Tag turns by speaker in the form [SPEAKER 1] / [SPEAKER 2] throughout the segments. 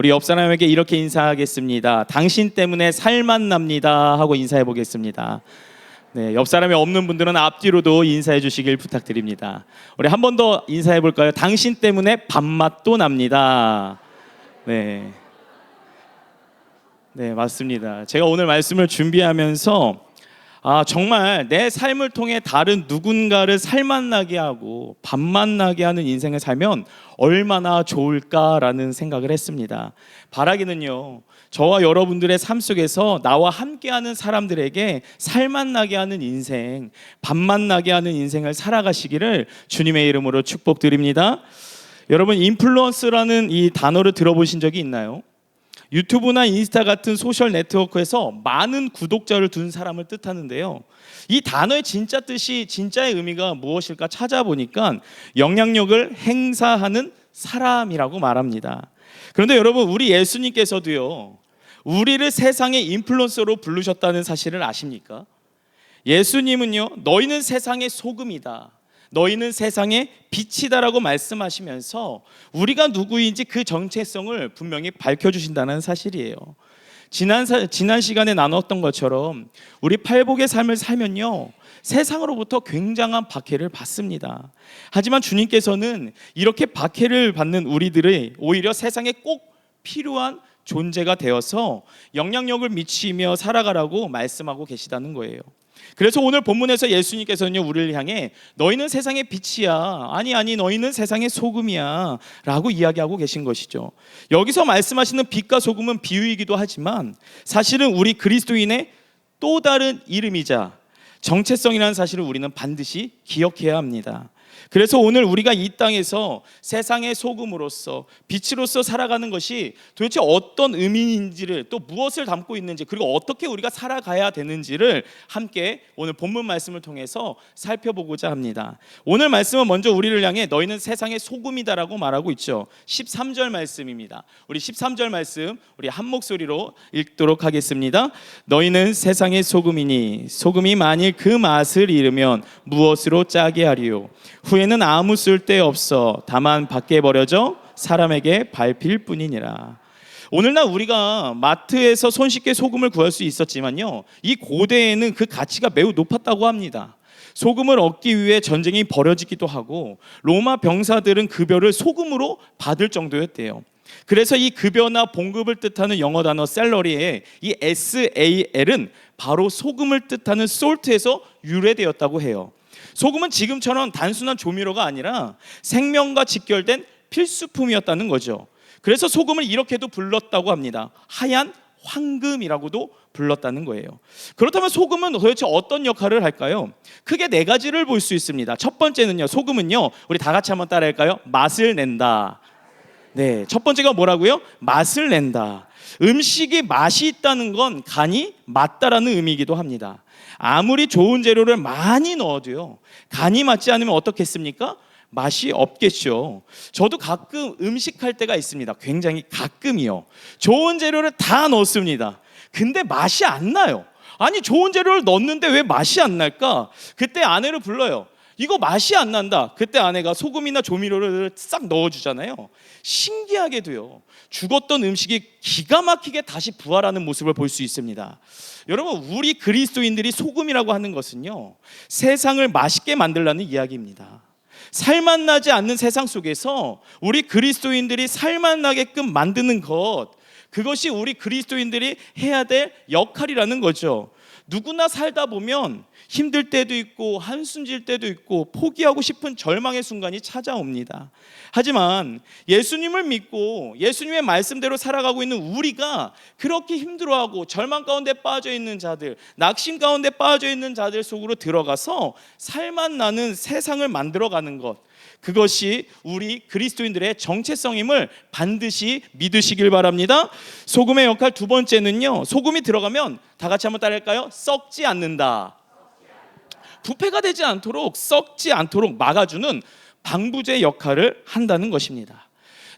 [SPEAKER 1] 우리 옆 사람에게 이렇게 인사하겠습니다. 당신 때문에 살만 납니다 하고 인사해 보겠습니다. 네, 옆 사람이 없는 분들은 앞뒤로도 인사해 주시길 부탁드립니다. 우리 한 번 더 인사해 볼까요? 당신 때문에 밥맛도 납니다. 네, 네, 맞습니다. 제가 오늘 말씀을 준비하면서 정말 내 삶을 통해 다른 누군가를 살맛나게 하고 밥맛나게 하는 인생을 살면 얼마나 좋을까라는 생각을 했습니다. 바라기는요, 저와 여러분들의 삶 속에서 나와 함께하는 사람들에게 살맛나게 하는 인생, 밥맛나게 하는 인생을 살아가시기를 주님의 이름으로 축복드립니다. 여러분, 인플루언서라는 이 단어를 들어보신 적이 있나요? 유튜브나 인스타 같은 소셜 네트워크에서 많은 구독자를 둔 사람을 뜻하는데요, 이 단어의 진짜 뜻이, 진짜의 의미가 무엇일까 찾아보니까 영향력을 행사하는 사람이라고 말합니다. 그런데 여러분, 우리 예수님께서도요, 우리를 세상의 인플루언서로 부르셨다는 사실을 아십니까? 예수님은요, 너희는 세상의 소금이다, 너희는 세상의 빛이다라고 말씀하시면서 우리가 누구인지 그 정체성을 분명히 밝혀주신다는 사실이에요. 지난 시간에 나눴던 것처럼 우리 팔복의 삶을 살면요, 세상으로부터 굉장한 박해를 받습니다. 하지만 주님께서는 이렇게 박해를 받는 우리들의 오히려 세상에 꼭 필요한 존재가 되어서 영향력을 미치며 살아가라고 말씀하고 계시다는 거예요. 그래서 오늘 본문에서 예수님께서는요, 우리를 향해 너희는 세상의 빛이야, 아니 너희는 세상의 소금이야 라고 이야기하고 계신 것이죠. 여기서 말씀하시는 빛과 소금은 비유이기도 하지만 사실은 우리 그리스도인의 또 다른 이름이자 정체성이라는 사실을 우리는 반드시 기억해야 합니다. 그래서 오늘 우리가 이 땅에서 세상의 소금으로서 빛으로서 살아가는 것이 도대체 어떤 의미인지를, 또 무엇을 담고 있는지, 그리고 어떻게 우리가 살아가야 되는지를 함께 오늘 본문 말씀을 통해서 살펴보고자 합니다. 오늘 말씀은 먼저 우리를 향해 너희는 세상의 소금이다라고 말하고 있죠. 13절 말씀입니다. 우리 13절 말씀 우리 한 목소리로 읽도록 하겠습니다. 너희는 세상의 소금이니 소금이 만일 그 맛을 잃으면 무엇으로 짜게 하리요? 후에는 아무 쓸데 없어 다만 밖에 버려져 사람에게 밟힐 뿐이니라. 오늘날 우리가 마트에서 손쉽게 소금을 구할 수 있었지만요, 이 고대에는 그 가치가 매우 높았다고 합니다. 소금을 얻기 위해 전쟁이 벌어지기도 하고 로마 병사들은 급여를 소금으로 받을 정도였대요. 그래서 이 급여나 봉급을 뜻하는 영어 단어 셀러리에 이 SAL은 바로 소금을 뜻하는 salt에서 유래되었다고 해요. 소금은 지금처럼 단순한 조미료가 아니라 생명과 직결된 필수품이었다는 거죠. 그래서 소금을 이렇게도 불렀다고 합니다. 하얀 황금이라고도 불렀다는 거예요. 그렇다면 소금은 도대체 어떤 역할을 할까요? 크게 네 가지를 볼 수 있습니다. 첫 번째는요, 소금은요, 우리 다 같이 한번 따라할까요? 맛을 낸다. 네, 첫 번째가 뭐라고요? 맛을 낸다. 음식이 맛이 있다는 건 간이 맞다라는 의미이기도 합니다. 아무리 좋은 재료를 많이 넣어도요, 간이 맞지 않으면 어떻겠습니까? 맛이 없겠죠. 저도 가끔 음식할 때가 있습니다. 굉장히 가끔이요. 좋은 재료를 다 넣습니다. 근데 맛이 안 나요. 아니, 좋은 재료를 넣었는데 왜 맛이 안 날까? 그때 아내를 불러요. 이거 맛이 안 난다. 그때 아내가 소금이나 조미료를 싹 넣어주잖아요. 신기하게도요, 죽었던 음식이 기가 막히게 다시 부활하는 모습을 볼 수 있습니다. 여러분, 우리 그리스도인들이 소금이라고 하는 것은요, 세상을 맛있게 만들라는 이야기입니다. 살맛나지 않는 세상 속에서 우리 그리스도인들이 살맛나게끔 만드는 것, 그것이 우리 그리스도인들이 해야 될 역할이라는 거죠. 누구나 살다 보면 힘들 때도 있고 한숨 질 때도 있고 포기하고 싶은 절망의 순간이 찾아옵니다. 하지만 예수님을 믿고 예수님의 말씀대로 살아가고 있는 우리가 그렇게 힘들어하고 절망 가운데 빠져 있는 자들, 낙심 가운데 빠져 있는 자들 속으로 들어가서 살맛 나는 세상을 만들어가는 것, 그것이 우리 그리스도인들의 정체성임을 반드시 믿으시길 바랍니다. 소금의 역할 두 번째는요, 소금이 들어가면 다 같이 한번 따라할까요? 썩지 않는다. 부패가 되지 않도록, 썩지 않도록 막아주는 방부제 역할을 한다는 것입니다.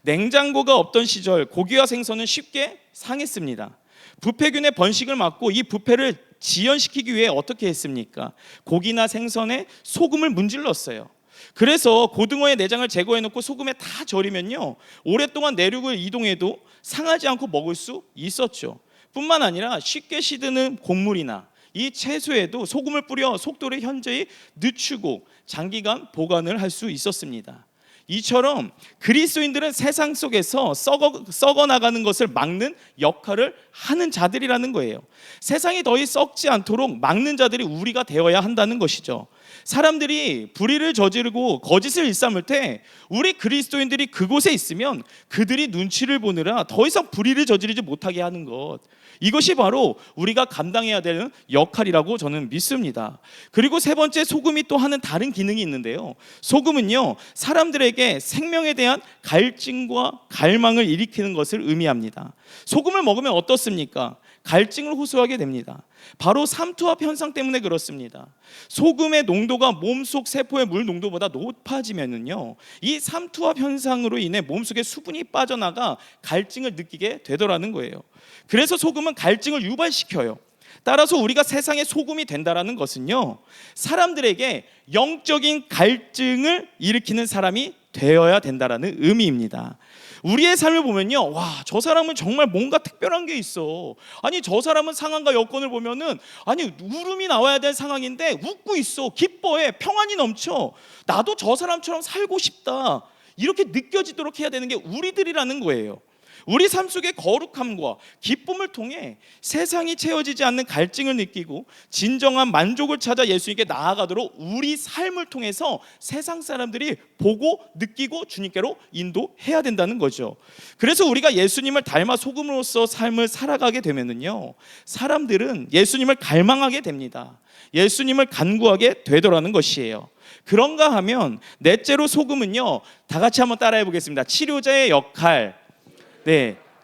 [SPEAKER 1] 냉장고가 없던 시절 고기와 생선은 쉽게 상했습니다. 부패균의 번식을 막고 이 부패를 지연시키기 위해 어떻게 했습니까? 고기나 생선에 소금을 문질렀어요. 그래서 고등어의 내장을 제거해 놓고 소금에 다 절이면요, 오랫동안 내륙을 이동해도 상하지 않고 먹을 수 있었죠. 뿐만 아니라 쉽게 시드는 곡물이나 이 채소에도 소금을 뿌려 속도를 현저히 늦추고 장기간 보관을 할 수 있었습니다. 이처럼 그리스도인들은 세상 속에서 썩어 나가는 것을 막는 역할을 하는 자들이라는 거예요. 세상이 더위 썩지 않도록 막는 자들이 우리가 되어야 한다는 것이죠. 사람들이 불의를 저지르고 거짓을 일삼을 때 우리 그리스도인들이 그곳에 있으면 그들이 눈치를 보느라 더 이상 불의를 저지르지 못하게 하는 것, 이것이 바로 우리가 감당해야 되는 역할이라고 저는 믿습니다. 그리고 세 번째, 소금이 또 하는 다른 기능이 있는데요, 소금은요, 사람들에게 생명에 대한 갈증과 갈망을 일으키는 것을 의미합니다. 소금을 먹으면 어떻습니까? 갈증을 호소하게 됩니다. 바로 삼투압 현상 때문에 그렇습니다. 소금의 농도가 몸속 세포의 물 농도보다 높아지면은요, 이 삼투압 현상으로 인해 몸속에 수분이 빠져나가 갈증을 느끼게 되더라는 거예요. 그래서 소금은 갈증을 유발시켜요. 따라서 우리가 세상의 소금이 된다라는 것은요, 사람들에게 영적인 갈증을 일으키는 사람이 되어야 된다라는 의미입니다. 우리의 삶을 보면요, 와, 저 사람은 정말 뭔가 특별한 게 있어. 아니, 저 사람은 상황과 여건을 보면은, 아니, 울음이 나와야 될 상황인데 웃고 있어, 기뻐해, 평안이 넘쳐. 나도 저 사람처럼 살고 싶다, 이렇게 느껴지도록 해야 되는 게 우리들이라는 거예요. 우리 삶 속의 거룩함과 기쁨을 통해 세상이 채워지지 않는 갈증을 느끼고 진정한 만족을 찾아 예수님께 나아가도록 우리 삶을 통해서 세상 사람들이 보고 느끼고 주님께로 인도해야 된다는 거죠. 그래서 우리가 예수님을 닮아 소금으로서 삶을 살아가게 되면은요, 사람들은 예수님을 갈망하게 됩니다. 예수님을 간구하게 되더라는 것이에요. 그런가 하면 넷째로, 소금은요, 다 같이 한번 따라해 보겠습니다. 치료자의 역할,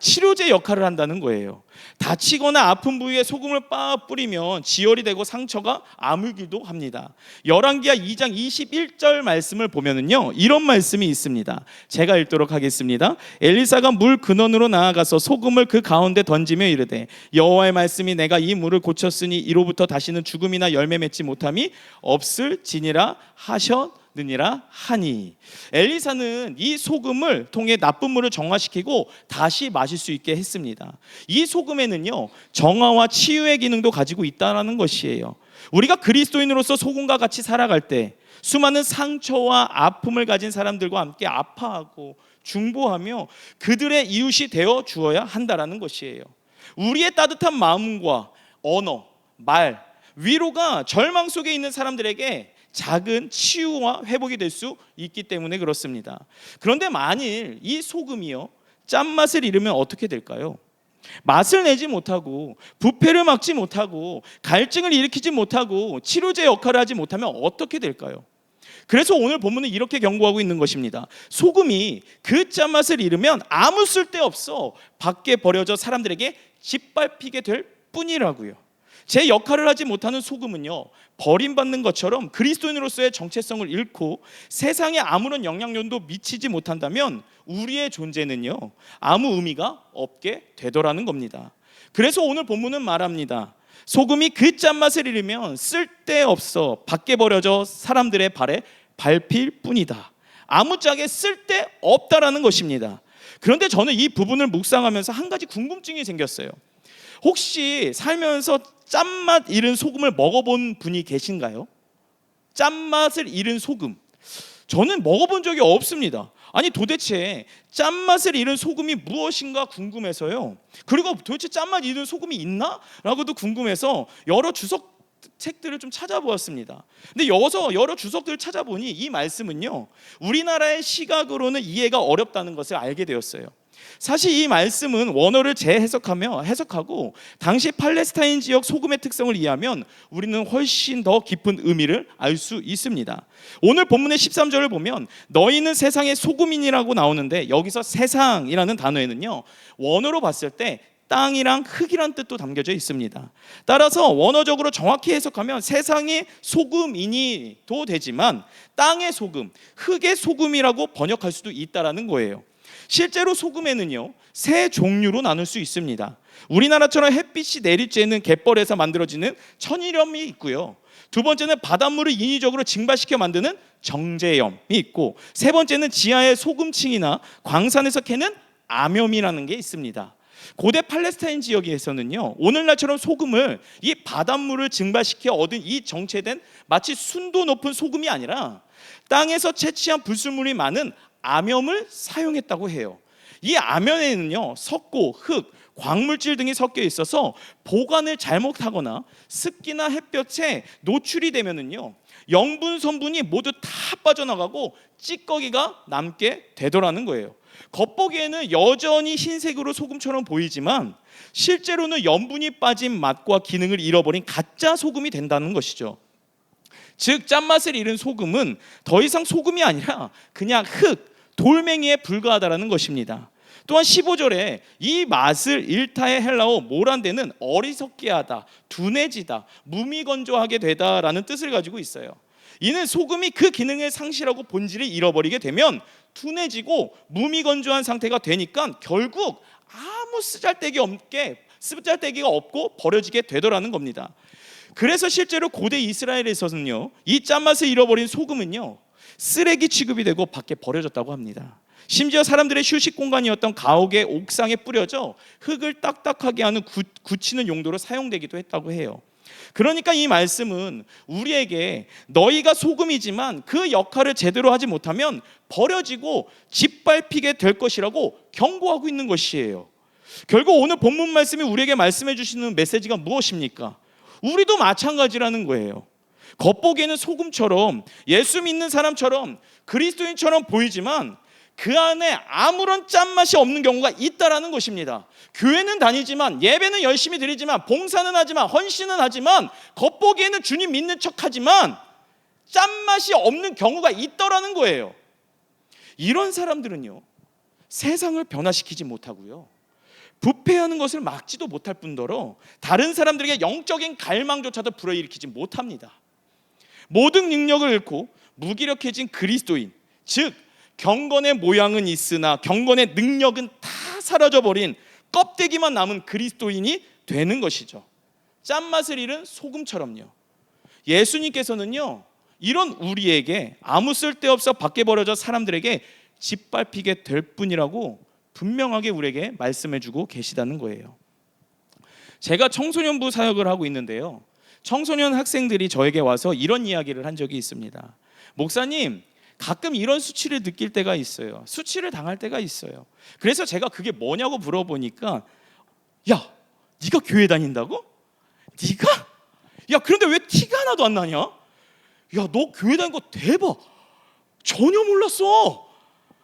[SPEAKER 1] 치료제 역할을 한다는 거예요. 다치거나 아픈 부위에 소금을 뿌리면 지혈이 되고 상처가 아물기도 합니다. 열왕기하 2장 21절 말씀을 보면은요, 이런 말씀이 있습니다. 제가 읽도록 하겠습니다. 엘리사가 물 근원으로 나아가서 소금을 그 가운데 던지며 이르되, 여호와의 말씀이 내가 이 물을 고쳤으니 이로부터 다시는 죽음이나 열매 맺지 못함이 없을지니라 하셨느니라 하니. 엘리사는 이 소금을 통해 나쁜 물을 정화시키고 다시 마실 수 있게 했습니다. 이 소금에는요, 정화와 치유의 기능도 가지고 있다는 것이에요. 우리가 그리스도인으로서 소금과 같이 살아갈 때 수많은 상처와 아픔을 가진 사람들과 함께 아파하고 중보하며 그들의 이웃이 되어 주어야 한다는 것이에요. 우리의 따뜻한 마음과 언어, 말, 위로가 절망 속에 있는 사람들에게 작은 치유와 회복이 될 수 있기 때문에 그렇습니다. 그런데 만일 이 소금이요, 짠맛을 잃으면 어떻게 될까요? 맛을 내지 못하고 부패를 막지 못하고 갈증을 일으키지 못하고 치료제 역할을 하지 못하면 어떻게 될까요? 그래서 오늘 본문은 이렇게 경고하고 있는 것입니다. 소금이 그 짠맛을 잃으면 아무 쓸데없어 밖에 버려져 사람들에게 짓밟히게 될 뿐이라고요. 제 역할을 하지 못하는 소금은요, 버림받는 것처럼 그리스도인으로서의 정체성을 잃고 세상에 아무런 영향력도 미치지 못한다면 우리의 존재는요, 아무 의미가 없게 되더라는 겁니다. 그래서 오늘 본문은 말합니다. 소금이 그 짠맛을 잃으면 쓸데없어 밖에 버려져 사람들의 발에 밟힐 뿐이다. 아무짝에 쓸데없다라는 것입니다. 그런데 저는 이 부분을 묵상하면서 한 가지 궁금증이 생겼어요. 혹시 살면서 짠맛 잃은 소금을 먹어본 분이 계신가요? 짠맛을 잃은 소금, 저는 먹어본 적이 없습니다. 아니, 도대체 짠맛을 잃은 소금이 무엇인가 궁금해서요. 그리고 도대체 짠맛 잃은 소금이 있나? 라고도 궁금해서 여러 주석 책들을 좀 찾아보았습니다. 근데 여러 주석들을 찾아보니 이 말씀은요, 우리나라의 시각으로는 이해가 어렵다는 것을 알게 되었어요. 사실 이 말씀은 원어를 해석하고 당시 팔레스타인 지역 소금의 특성을 이해하면 우리는 훨씬 더 깊은 의미를 알 수 있습니다. 오늘 본문의 13절을 보면 너희는 세상의 소금이라고 나오는데, 여기서 세상이라는 단어에는요, 원어로 봤을 때 땅이랑 흙이란 뜻도 담겨져 있습니다. 따라서 원어적으로 정확히 해석하면 세상의 소금이니도 되지만 땅의 소금, 흙의 소금이라고 번역할 수도 있다라는 거예요. 실제로 소금에는요, 세 종류로 나눌 수 있습니다. 우리나라처럼 햇빛이 내릴 쬐는 갯벌에서 만들어지는 천일염이 있고요, 두 번째는 바닷물을 인위적으로 증발시켜 만드는 정제염이 있고, 세 번째는 지하의 소금층이나 광산에서 캐는 암염이라는 게 있습니다. 고대 팔레스타인 지역에서는요, 오늘날처럼 소금을 이 바닷물을 증발시켜 얻은 이 정체된 마치 순도 높은 소금이 아니라 땅에서 채취한 불순물이 많은 암염을 사용했다고 해요. 이 암염에는요, 석고, 흙, 광물질 등이 섞여 있어서 보관을 잘못하거나 습기나 햇볕에 노출이 되면은요, 영분 성분이 모두 다 빠져나가고 찌꺼기가 남게 되더라는 거예요. 겉보기에는 여전히 흰색으로 소금처럼 보이지만 실제로는 염분이 빠진 맛과 기능을 잃어버린 가짜 소금이 된다는 것이죠. 즉 짠맛을 잃은 소금은 더 이상 소금이 아니라 그냥 흙, 돌멩이에 불과하다는 것입니다. 또한 15절에 이 맛을 일타의 헬라어 모란데는 어리석게 하다, 둔해지다, 무미건조하게 되다라는 뜻을 가지고 있어요. 이는 소금이 그 기능을 상실하고 본질을 잃어버리게 되면 둔해지고 무미건조한 상태가 되니까 결국 아무 쓰잘데기가 없고 버려지게 되더라는 겁니다. 그래서 실제로 고대 이스라엘에서는요, 이 짠맛을 잃어버린 소금은요, 쓰레기 취급이 되고 밖에 버려졌다고 합니다. 심지어 사람들의 휴식 공간이었던 가옥의 옥상에 뿌려져 흙을 딱딱하게 하는 굳히는 용도로 사용되기도 했다고 해요. 그러니까 이 말씀은 우리에게 너희가 소금이지만 그 역할을 제대로 하지 못하면 버려지고 짓밟히게 될 것이라고 경고하고 있는 것이에요. 결국 오늘 본문 말씀이 우리에게 말씀해 주시는 메시지가 무엇입니까? 우리도 마찬가지라는 거예요. 겉보기에는 소금처럼 예수 믿는 사람처럼 그리스도인처럼 보이지만 그 안에 아무런 짠맛이 없는 경우가 있다라는 것입니다. 교회는 다니지만, 예배는 열심히 드리지만, 봉사는 하지만, 헌신은 하지만, 겉보기에는 주님 믿는 척하지만 짠맛이 없는 경우가 있더라는 거예요. 이런 사람들은요, 세상을 변화시키지 못하고요, 부패하는 것을 막지도 못할 뿐더러 다른 사람들에게 영적인 갈망조차도 불어일으키지 못합니다. 모든 능력을 잃고 무기력해진 그리스도인, 즉 경건의 모양은 있으나 경건의 능력은 다 사라져버린 껍데기만 남은 그리스도인이 되는 것이죠. 짠맛을 잃은 소금처럼요. 예수님께서는요, 이런 우리에게 아무 쓸데없어 밖에 버려져 사람들에게 짓밟히게 될 뿐이라고 분명하게 우리에게 말씀해주고 계시다는 거예요. 제가 청소년부 사역을 하고 있는데요, 청소년 학생들이 저에게 와서 이런 이야기를 한 적이 있습니다. 목사님, 가끔 이런 수치를 느낄 때가 있어요. 수치를 당할 때가 있어요. 그래서 제가 그게 뭐냐고 물어보니까, 야, 네가 교회 다닌다고? 네가? 야, 그런데 왜 티가 하나도 안 나냐? 야, 너 교회 다닌 거 대박, 전혀 몰랐어.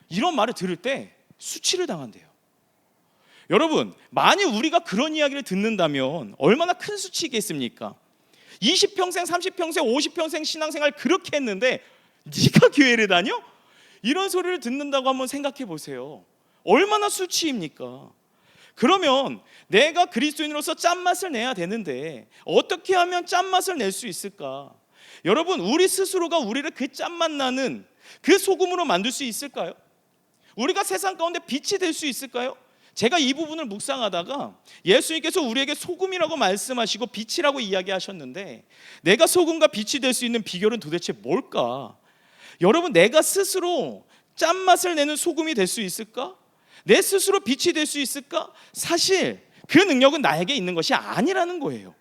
[SPEAKER 1] 이런 말을 들을 때 수치를 당한대요. 여러분, 만일 우리가 그런 이야기를 듣는다면 얼마나 큰 수치겠습니까? 20평생, 30평생, 50평생 신앙생활 그렇게 했는데 네가 교회를 다녀? 이런 소리를 듣는다고 한번 생각해 보세요. 얼마나 수치입니까? 그러면 내가 그리스도인으로서 짠맛을 내야 되는데 어떻게 하면 짠맛을 낼 수 있을까? 여러분, 우리 스스로가 우리를 그 짠맛 나는 그 소금으로 만들 수 있을까요? 우리가 세상 가운데 빛이 될 수 있을까요? 제가 이 부분을 묵상하다가 예수님께서 우리에게 소금이라고 말씀하시고 빛이라고 이야기하셨는데, 내가 소금과 빛이 될 수 있는 비결은 도대체 뭘까? 여러분, 내가 스스로 짠맛을 내는 소금이 될 수 있을까? 내 스스로 빛이 될 수 있을까? 사실 그 능력은 나에게 있는 것이 아니라는 거예요.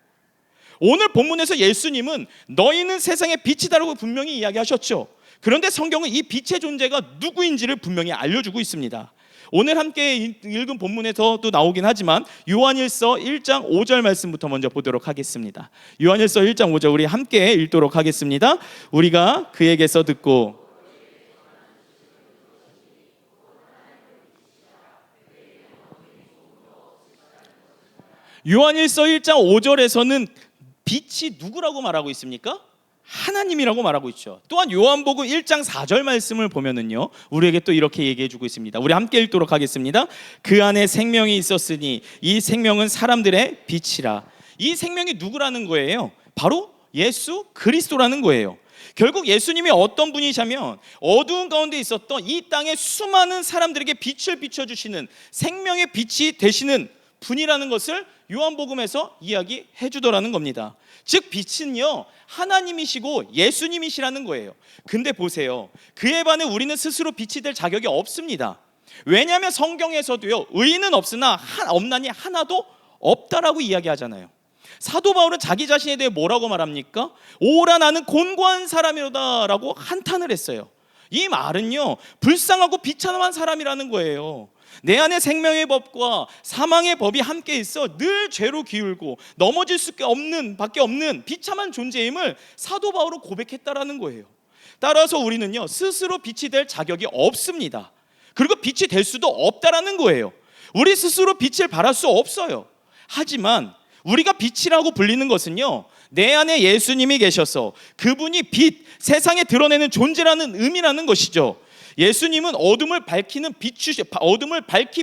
[SPEAKER 1] 오늘 본문에서 예수님은 너희는 세상의 빛이다라고 분명히 이야기하셨죠. 그런데 성경은 이 빛의 존재가 누구인지를 분명히 알려주고 있습니다. 오늘 함께 읽은 본문에서도 나오긴 하지만 요한일서 1장 5절 말씀부터 먼저 보도록 하겠습니다. 요한일서 1장 5절 우리 함께 읽도록 하겠습니다. 우리가 그에게서 듣고 요한일서 1장 5절에서는 빛이 누구라고 말하고 있습니까? 하나님이라고 말하고 있죠. 또한 요한복음 1장 4절 말씀을 보면은요, 우리에게 또 이렇게 얘기해 주고 있습니다. 우리 함께 읽도록 하겠습니다. 그 안에 생명이 있었으니 이 생명은 사람들의 빛이라. 이 생명이 누구라는 거예요? 바로 예수 그리스도라는 거예요. 결국 예수님이 어떤 분이시냐면 어두운 가운데 있었던 이 땅의 수많은 사람들에게 빛을 비춰주시는 생명의 빛이 되시는 분이라는 것을 요한복음에서 이야기해 주더라는 겁니다. 즉 빛은요 하나님이시고 예수님이시라는 거예요. 근데 보세요, 그에 반해 우리는 스스로 빛이 될 자격이 없습니다. 왜냐하면 성경에서도요 의인은 없으나 없나니 하나도 없다라고 이야기하잖아요. 사도 바울은 자기 자신에 대해 뭐라고 말합니까? 오라 나는 곤고한 사람이로다라고 한탄을 했어요. 이 말은요 불쌍하고 비참한 사람이라는 거예요. 내 안에 생명의 법과 사망의 법이 함께 있어 늘 죄로 기울고 넘어질 밖에 없는 비참한 존재임을 사도 바울은 고백했다라는 거예요. 따라서 우리는요 스스로 빛이 될 자격이 없습니다. 그리고 빛이 될 수도 없다라는 거예요. 우리 스스로 빛을 발할 수 없어요. 하지만 우리가 빛이라고 불리는 것은요 내 안에 예수님이 계셔서 그분이 빛, 세상에 드러내는 존재라는 의미라는 것이죠. 예수님은 어둠을 밝히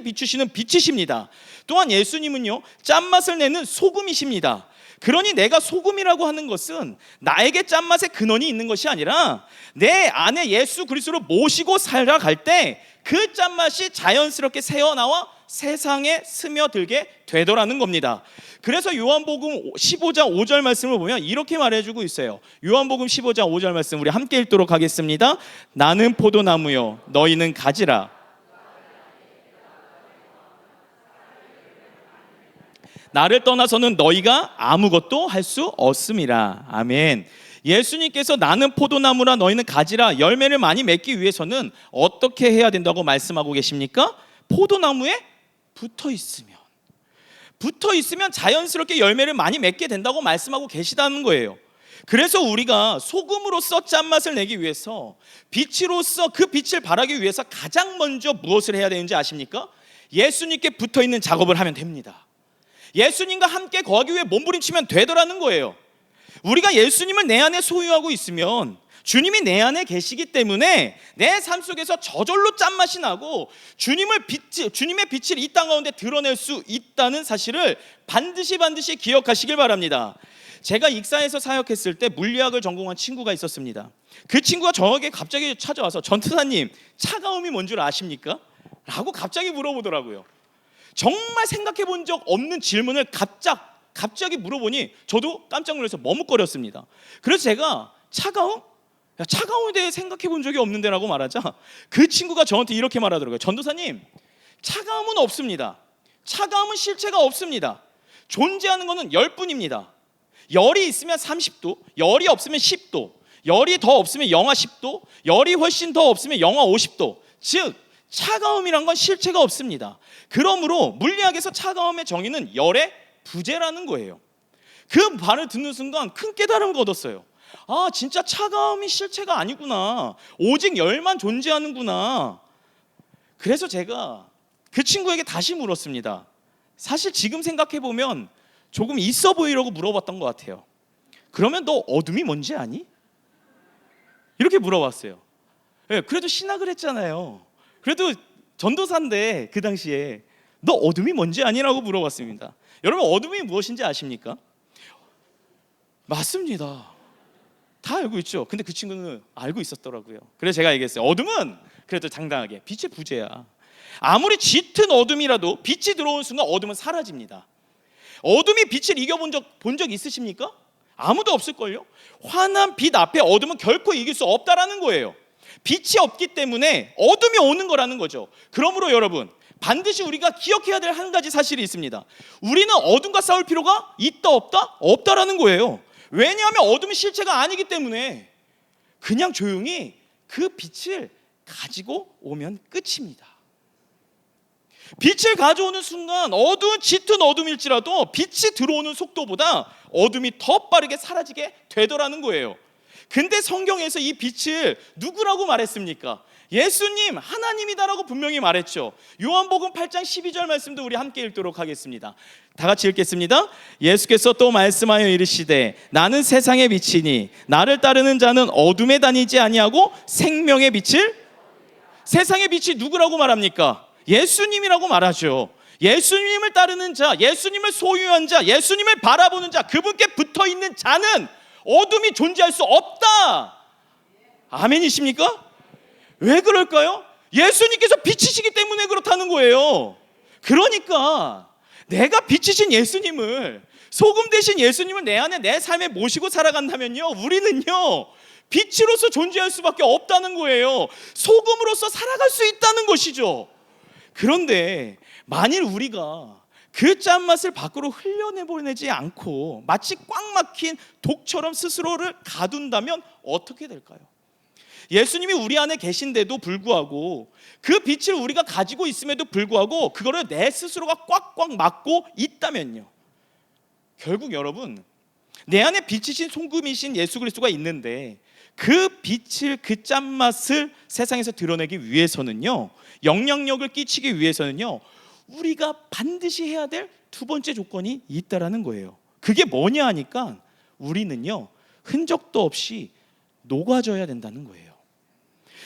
[SPEAKER 1] 비추시는 빛이십니다. 또한 예수님은요 짠맛을 내는 소금이십니다. 그러니 내가 소금이라고 하는 것은 나에게 짠맛의 근원이 있는 것이 아니라 내 안에 예수 그리스도를 모시고 살아갈 때 그 짠맛이 자연스럽게 새어나와 세상에 스며들게 되더라는 겁니다. 그래서 요한복음 15장 5절 말씀을 보면 이렇게 말해주고 있어요. 요한복음 15장 5절 말씀 우리 함께 읽도록 하겠습니다. 나는 포도나무요 너희는 가지라. 나를 떠나서는 너희가 아무것도 할 수 없음이라. 아멘. 예수님께서 나는 포도나무라 너희는 가지라 열매를 많이 맺기 위해서는 어떻게 해야 된다고 말씀하고 계십니까? 포도나무에 붙어 있으면 자연스럽게 열매를 많이 맺게 된다고 말씀하고 계시다는 거예요. 그래서 우리가 소금으로서 짠맛을 내기 위해서 빛으로서 그 빛을 발하기 위해서 가장 먼저 무엇을 해야 되는지 아십니까? 예수님께 붙어 있는 작업을 하면 됩니다. 예수님과 함께 거하기 위해 몸부림치면 되더라는 거예요. 우리가 예수님을 내 안에 소유하고 있으면 주님이 내 안에 계시기 때문에 내 삶 속에서 저절로 짠맛이 나고 주님의 빛을 이 땅 가운데 드러낼 수 있다는 사실을 반드시 기억하시길 바랍니다. 제가 익사에서 사역했을 때 물리학을 전공한 친구가 있었습니다. 그 친구가 저에게 갑자기 찾아와서 전투사님 차가움이 뭔 줄 아십니까? 라고 갑자기 물어보더라고요. 정말 생각해 본 적 없는 질문을 갑자기 물어보니 저도 깜짝 놀라서 머뭇거렸습니다. 그래서 제가 차가움에 대해 생각해 본 적이 없는데 라고 말하자 그 친구가 저한테 이렇게 말하더라고요. 전도사님 차가움은 없습니다. 차가움은 실체가 없습니다. 존재하는 것은 열뿐입니다. 열이 있으면 30도, 열이 없으면 10도, 열이 더 없으면 영하 10도, 열이 훨씬 더 없으면 영하 50도. 즉 차가움이란 건 실체가 없습니다. 그러므로 물리학에서 차가움의 정의는 열의 부재라는 거예요. 그 말을 듣는 순간 큰 깨달음을 얻었어요. 아 진짜 차가움이 실체가 아니구나. 오직 열만 존재하는구나. 그래서 제가 그 친구에게 다시 물었습니다. 사실 지금 생각해보면 조금 있어 보이려고 물어봤던 것 같아요. 그러면 너 어둠이 뭔지 아니? 이렇게 물어봤어요. 네, 그래도 신학을 했잖아요. 그래도 전도사인데 그 당시에 너 어둠이 뭔지 아니라고 물어봤습니다. 여러분 어둠이 무엇인지 아십니까? 맞습니다. 다 알고 있죠. 근데 그 친구는 알고 있었더라고요. 그래서 제가 얘기했어요. 어둠은 그래도 당당하게 빛의 부재야. 아무리 짙은 어둠이라도 빛이 들어오는 순간 어둠은 사라집니다. 어둠이 빛을 이겨본 적 있으십니까? 아무도 없을걸요. 환한 빛 앞에 어둠은 결코 이길 수 없다라는 거예요. 빛이 없기 때문에 어둠이 오는 거라는 거죠. 그러므로 여러분 반드시 우리가 기억해야 될 한 가지 사실이 있습니다. 우리는 어둠과 싸울 필요가 있다 없다? 없다라는 거예요. 왜냐하면 어둠이 실체가 아니기 때문에 그냥 조용히 그 빛을 가지고 오면 끝입니다. 빛을 가져오는 순간 짙은 어둠일지라도 빛이 들어오는 속도보다 어둠이 더 빠르게 사라지게 되더라는 거예요. 근데 성경에서 이 빛을 누구라고 말했습니까? 예수님, 하나님이다라고 분명히 말했죠. 요한복음 8장 12절 말씀도 우리 함께 읽도록 하겠습니다. 다 같이 읽겠습니다. 예수께서 또 말씀하여 이르시되 나는 세상의 빛이니 나를 따르는 자는 어둠에 다니지 아니하고 생명의 빛을. 세상의 빛이 누구라고 말합니까? 예수님이라고 말하죠. 예수님을 따르는 자, 예수님을 소유한 자, 예수님을 바라보는 자, 그분께 붙어있는 자는 어둠이 존재할 수 없다. 아멘이십니까? 왜 그럴까요? 예수님께서 빛이시기 때문에 그렇다는 거예요. 그러니까 내가 빛이신 예수님을, 소금 대신 예수님을 내 안에 내 삶에 모시고 살아간다면요, 우리는요 빛으로서 존재할 수밖에 없다는 거예요. 소금으로서 살아갈 수 있다는 것이죠. 그런데 만일 우리가 그 짠맛을 밖으로 흘려내보내지 않고 마치 꽉 막힌 독처럼 스스로를 가둔다면 어떻게 될까요? 예수님이 우리 안에 계신데도 불구하고, 그 빛을 우리가 가지고 있음에도 불구하고 그거를 내 스스로가 꽉꽉 막고 있다면요, 결국 여러분, 내 안에 빛이신 소금이신 예수 그리스도가 있는데 그 빛을, 그 짠맛을 세상에서 드러내기 위해서는요, 영향력을 끼치기 위해서는요, 우리가 반드시 해야 될 두 번째 조건이 있다라는 거예요. 그게 뭐냐 하니까 우리는요 흔적도 없이 녹아져야 된다는 거예요.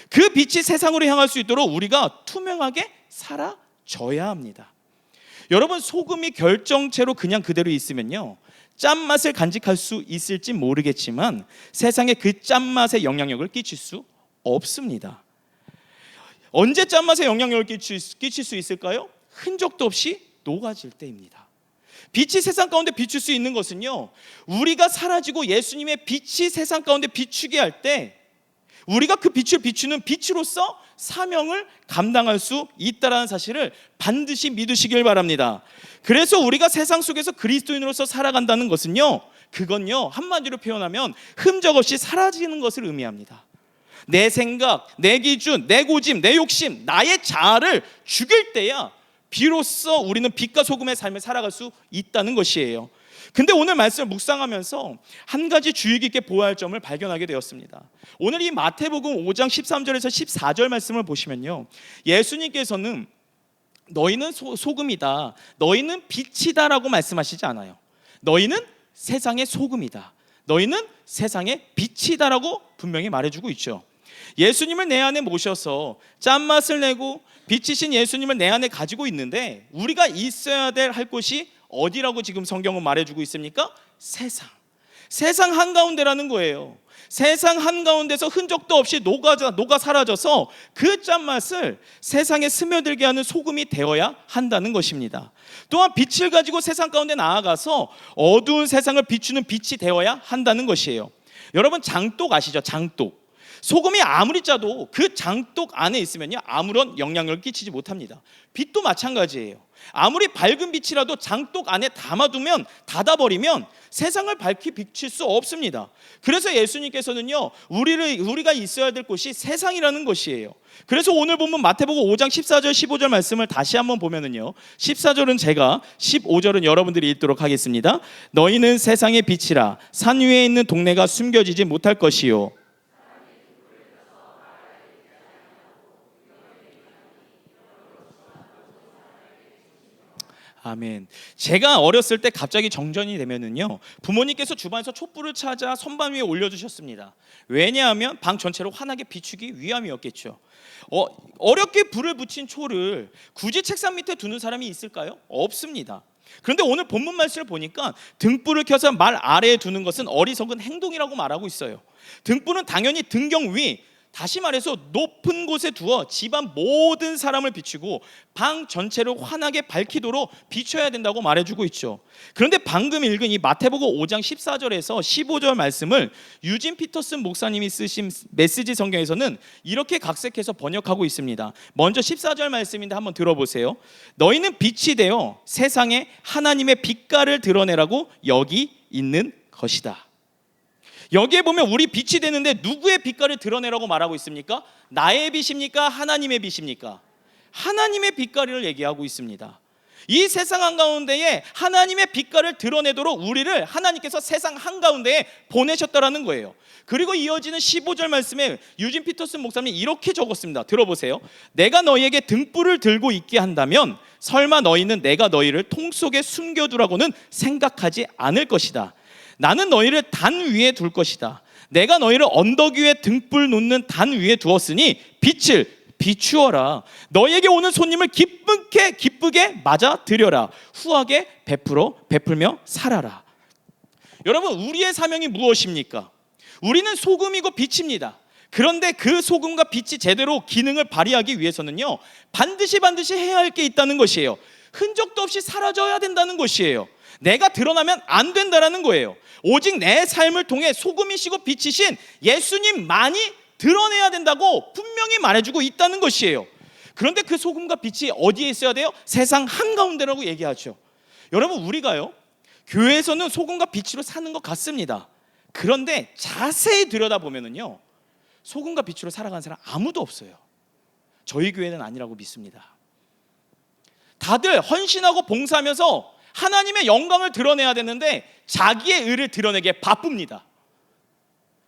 [SPEAKER 1] 그 빛이 세상으로 향할 수 있도록 우리가 투명하게 사라져야 합니다. 여러분, 소금이 결정체로 그냥 그대로 있으면요 짠맛을 간직할 수 있을지 모르겠지만 세상에 그 짠맛의 영향력을 끼칠 수 없습니다. 언제 짠맛의 영향력을 끼칠 수 있을까요? 흔적도 없이 녹아질 때입니다. 빛이 세상 가운데 비출 수 있는 것은요, 우리가 사라지고 예수님의 빛이 세상 가운데 비추게 할 때 우리가 그 빛을 비추는 빛으로서 사명을 감당할 수 있다는 사실을 반드시 믿으시길 바랍니다. 그래서 우리가 세상 속에서 그리스도인으로서 살아간다는 것은요, 그건요 한마디로 표현하면 흔적 없이 사라지는 것을 의미합니다. 내 생각, 내 기준, 내 고집, 내 욕심, 나의 자아를 죽일 때야 비로소 우리는 빛과 소금의 삶을 살아갈 수 있다는 것이에요. 근데 오늘 말씀을 묵상하면서 한 가지 주의 깊게 보아야 할 점을 발견하게 되었습니다. 오늘 이 마태복음 5장 13절에서 14절 말씀을 보시면요, 예수님께서는 너희는 소금이다, 너희는 빛이다 라고 말씀하시지 않아요. 너희는 세상의 소금이다, 너희는 세상의 빛이다 라고 분명히 말해주고 있죠. 예수님을 내 안에 모셔서 짠맛을 내고 빛이신 예수님을 내 안에 가지고 있는데 우리가 있어야 할 곳이 어디라고 지금 성경은 말해주고 있습니까? 세상 한가운데라는 거예요. 세상 한가운데서 흔적도 없이 녹아 사라져서 그 짠맛을 세상에 스며들게 하는 소금이 되어야 한다는 것입니다. 또한 빛을 가지고 세상 가운데 나아가서 어두운 세상을 비추는 빛이 되어야 한다는 것이에요. 여러분, 장독 아시죠? 장독. 소금이 아무리 짜도 그 장독 안에 있으면요 아무런 영향력을 끼치지 못합니다. 빛도 마찬가지예요. 아무리 밝은 빛이라도 장독 안에 닫아버리면 세상을 밝히 비칠 수 없습니다. 그래서 예수님께서는요 우리가 있어야 될 곳이 세상이라는 것이에요. 그래서 오늘 본문 마태복음 5장 14절 15절 말씀을 다시 한번 보면은요, 14절은 제가, 15절은 여러분들이 읽도록 하겠습니다. 너희는 세상의 빛이라. 산 위에 있는 동네가 숨겨지지 못할 것이요. 아멘. 제가 어렸을 때 갑자기 정전이 되면은요, 부모님께서 주방에서 촛불을 찾아 선반 위에 올려주셨습니다. 왜냐하면 방 전체를 환하게 비추기 위함이었겠죠. 어렵게 불을 붙인 초를 굳이 책상 밑에 두는 사람이 있을까요? 없습니다. 그런데 오늘 본문 말씀을 보니까 등불을 켜서 말 아래에 두는 것은 어리석은 행동이라고 말하고 있어요. 등불은 당연히 등경 위, 다시 말해서 높은 곳에 두어 집안 모든 사람을 비추고 방 전체를 환하게 밝히도록 비춰야 된다고 말해주고 있죠. 그런데 방금 읽은 이 마태복음 5장 14절에서 15절 말씀을 유진 피터슨 목사님이 쓰신 메시지 성경에서는 이렇게 각색해서 번역하고 있습니다. 먼저 14절 말씀인데 한번 들어보세요. 너희는 빛이 되어 세상에 하나님의 빛깔을 드러내라고 여기 있는 것이다. 여기에 보면 우리 빛이 되는데 누구의 빛깔을 드러내라고 말하고 있습니까? 나의 빛입니까? 하나님의 빛입니까? 하나님의 빛깔을 얘기하고 있습니다. 이 세상 한가운데에 하나님의 빛깔을 드러내도록 우리를 하나님께서 세상 한가운데에 보내셨다라는 거예요. 그리고 이어지는 15절 말씀에 유진 피터슨 목사님이 이렇게 적었습니다. 들어보세요. 내가 너희에게 등불을 들고 있게 한다면 설마 너희는 내가 너희를 통 속에 숨겨두라고는 생각하지 않을 것이다. 나는 너희를 단 위에 둘 것이다. 내가 너희를 언덕 위에 등불 놓는 단 위에 두었으니 빛을 비추어라. 너희에게 오는 손님을 기쁘게 맞아들여라. 후하게 베풀며 살아라. 여러분, 우리의 사명이 무엇입니까? 우리는 소금이고 빛입니다. 그런데 그 소금과 빛이 제대로 기능을 발휘하기 위해서는요 반드시 해야 할 게 있다는 것이에요. 흔적도 없이 사라져야 된다는 것이에요. 내가 드러나면 안 된다라는 거예요. 오직 내 삶을 통해 소금이시고 빛이신 예수님만이 드러내야 된다고 분명히 말해주고 있다는 것이에요. 그런데 그 소금과 빛이 어디에 있어야 돼요? 세상 한가운데라고 얘기하죠. 여러분, 우리가요, 교회에서는 소금과 빛으로 사는 것 같습니다. 그런데 자세히 들여다보면요, 소금과 빛으로 살아가는 사람 아무도 없어요. 저희 교회는 아니라고 믿습니다. 다들 헌신하고 봉사하면서 하나님의 영광을 드러내야 되는데 자기의 의를 드러내기에 바쁩니다.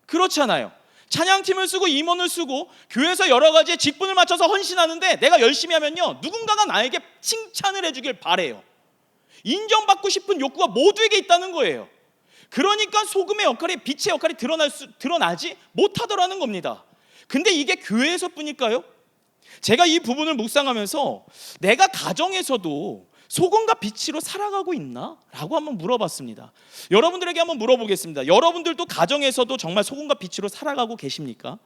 [SPEAKER 1] 그렇잖아요. 찬양팀을 쓰고 임원을 쓰고 교회에서 여러 가지의 직분을 맞춰서 헌신하는데 내가 열심히 하면요, 누군가가 나에게 칭찬을 해주길 바래요. 인정받고 싶은 욕구가 모두에게 있다는 거예요. 그러니까 소금의 역할이, 빛의 역할이 드러나지 못하더라는 겁니다. 근데 이게 교회에서 뿐일까요? 제가 이 부분을 묵상하면서 내가 가정에서도 소금과 빛으로 살아가고 있나? 라고 한번 물어봤습니다. 여러분들에게 한번 물어보겠습니다. 여러분들도 가정에서도 정말 소금과 빛으로 살아가고 계십니까?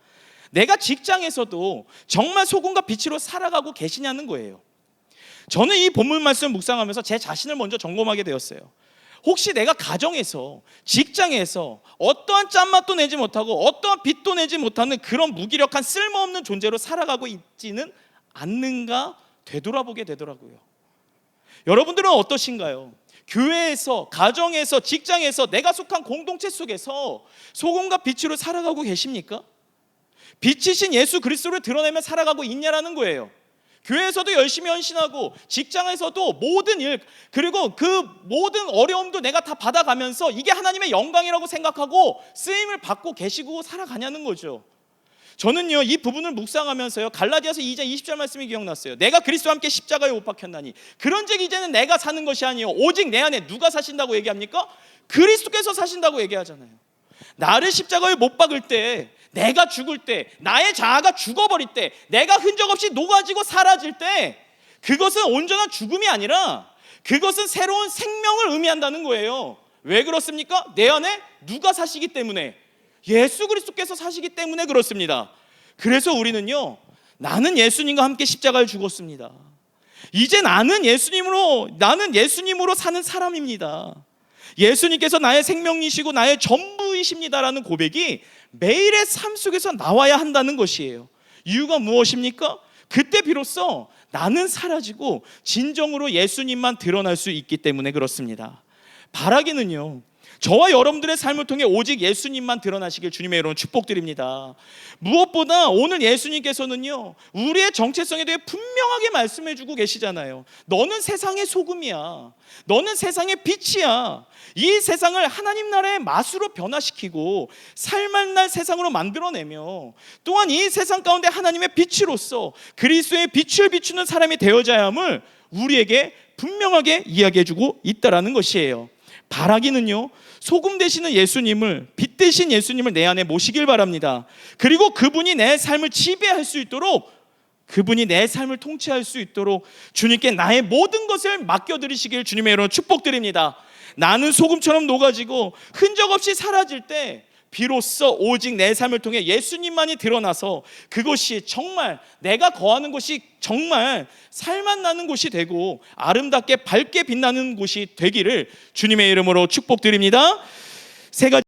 [SPEAKER 1] 내가 직장에서도 정말 소금과 빛으로 살아가고 계시냐는 거예요. 저는 이 본문 말씀을 묵상하면서 제 자신을 먼저 점검하게 되었어요. 혹시 내가 가정에서, 직장에서 어떠한 짠맛도 내지 못하고 어떠한 빛도 내지 못하는 그런 무기력한 쓸모없는 존재로 살아가고 있지는 않는가 되돌아보게 되더라고요. 여러분들은 어떠신가요? 교회에서, 가정에서, 직장에서, 내가 속한 공동체 속에서 소금과 빛으로 살아가고 계십니까? 빛이신 예수 그리스도를 드러내며 살아가고 있냐라는 거예요. 교회에서도 열심히 헌신하고 직장에서도 모든 일, 그리고 그 모든 어려움도 내가 다 받아가면서 이게 하나님의 영광이라고 생각하고 쓰임을 받고 계시고 살아가냐는 거죠. 저는요, 이 부분을 묵상하면서요, 갈라디아서 2장 20절 말씀이 기억났어요. 내가 그리스도와 함께 십자가에 못 박혔나니 그런즉 이제는 내가 사는 것이 아니요 오직 내 안에 누가 사신다고 얘기합니까? 그리스도께서 사신다고 얘기하잖아요. 나를 십자가에 못 박을 때, 내가 죽을 때, 나의 자아가 죽어버릴 때, 내가 흔적 없이 녹아지고 사라질 때, 그것은 온전한 죽음이 아니라 그것은 새로운 생명을 의미한다는 거예요. 왜 그렇습니까? 내 안에 누가 사시기 때문에, 예수 그리스도께서 사시기 때문에 그렇습니다. 그래서 우리는요, 나는 예수님과 함께 십자가를 죽었습니다. 이제 나는 예수님으로 사는 사람입니다. 예수님께서 나의 생명이시고 나의 전부이십니다라는 고백이 매일의 삶 속에서 나와야 한다는 것이에요. 이유가 무엇입니까? 그때 비로소 나는 사라지고 진정으로 예수님만 드러날 수 있기 때문에 그렇습니다. 바라기는요, 저와 여러분들의 삶을 통해 오직 예수님만 드러나시길 주님의 이름으로 축복드립니다. 무엇보다 오늘 예수님께서는요, 우리의 정체성에 대해 분명하게 말씀해주고 계시잖아요. 너는 세상의 소금이야. 너는 세상의 빛이야. 이 세상을 하나님 나라의 맛으로 변화시키고 살만날 세상으로 만들어내며, 또한 이 세상 가운데 하나님의 빛으로서 그리스도의 빛을 비추는 사람이 되어져야 함을 우리에게 분명하게 이야기해주고 있다라는 것이에요. 바라기는요, 소금 되시는 예수님을, 빛 되신 예수님을 내 안에 모시길 바랍니다. 그리고 그분이 내 삶을 지배할 수 있도록, 그분이 내 삶을 통치할 수 있도록 주님께 나의 모든 것을 맡겨드리시길 주님의 이름으로 축복드립니다. 나는 소금처럼 녹아지고 흔적 없이 사라질 때 비로소 오직 내 삶을 통해 예수님만이 드러나서 그것이 정말 내가 거하는 곳이 정말 살맛 나는 곳이 되고 아름답게 밝게 빛나는 곳이 되기를 주님의 이름으로 축복드립니다. 세 가지